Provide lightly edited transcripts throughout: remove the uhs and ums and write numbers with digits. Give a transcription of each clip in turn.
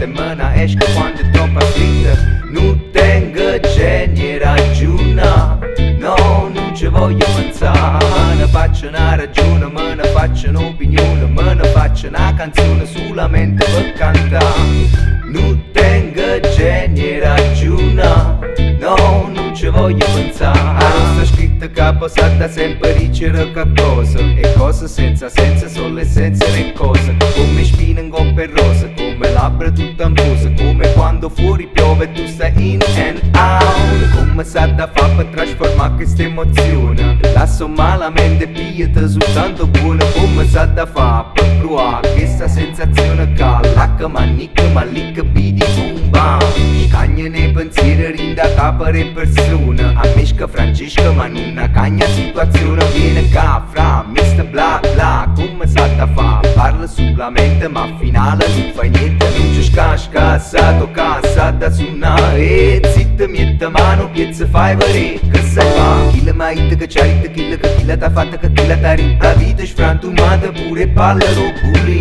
e me ne esco quando è troppo scritta. Non tengo genio ragiona, no, non ci voglio pensare. Me ne faccio una ragione, me ne faccio un'opinione, me ne faccio una canzone solamente per cantare. Non tengo genio ragiona, no, non ci voglio pensare. Sta scritto che passata sempre dicere che cosa, e cose senza senso sono l'essenza delle cose. Come spine in coppe rosa, come labbra tutta amposa, come quando fuori piove tu stai in and out. Come sa da fa per trasformare questa emozione, lascio malamente pigliata soltanto buona. Come sa da fa per provare questa sensazione cala, che manicca malicca bidi boom bam. Scagna nei pensieri rinda capa le persone, a mesca Francesca ma non cagna situazione. Viene ca fra mister bla bla, come sa da fa, parla solamente ma al finale non fai niente. Non ci scasca, sa tocca, sa da suonare, zitta mietta mano, piezza fai vedere che sai fa. Chi la mai che c'ha ritta, chi la t'ha fatta, che chi la t'ha ritta vita sfrantumata, pure palla bulli.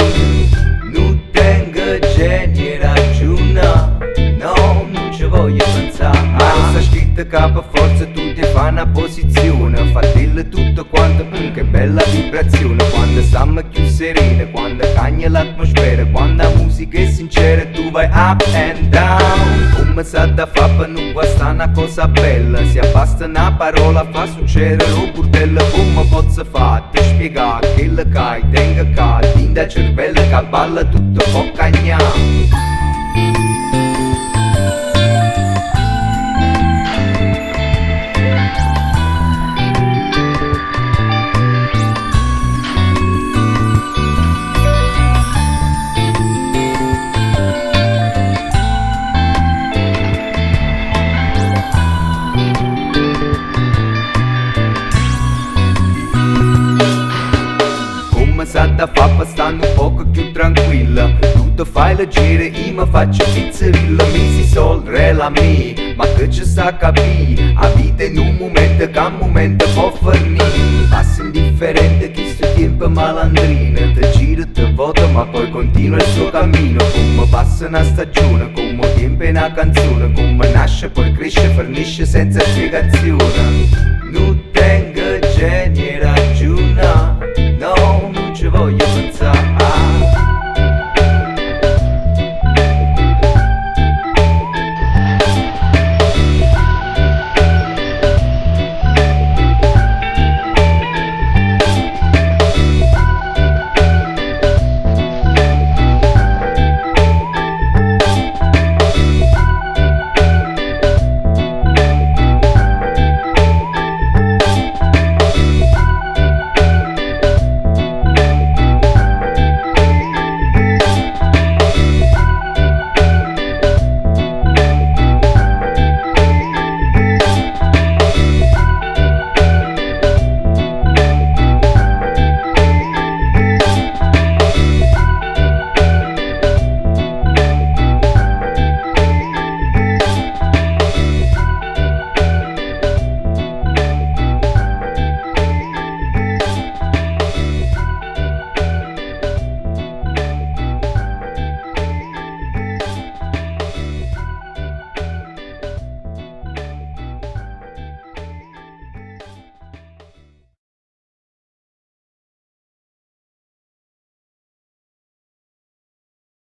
Non tengo genio ragiona, no, non ci voglio pensare. Sta scritto che per forza tu ti fai una posizione, fatelo tutto quanto, che bella vibrazione. Quando stiamo più serene, quando cagna l'atmosfera, quando la musica è sincera, tu vai up and down. Come sa da fa per non guastare una cosa bella, se basta una parola fa succedere un burdello. Come posso fare, ti spiegare che le cai, tenga ca, tinda cervello che balla tutto può cagnare. Sa da fa per stare un poco più tranquilla, tutto fai leggere, io mi faccio pizzerilla. Mi si solrela me, ma che ci sta a capire, a vita in un momento che un momento può finire. Passa indifferente chi sto tempo malandrino, te gira, te vota ma poi continua il suo cammino. Come passa una stagione, come tempo è una canzone, come nasce poi cresce, fornisce senza spiegazione. Non tengo genio ragiona,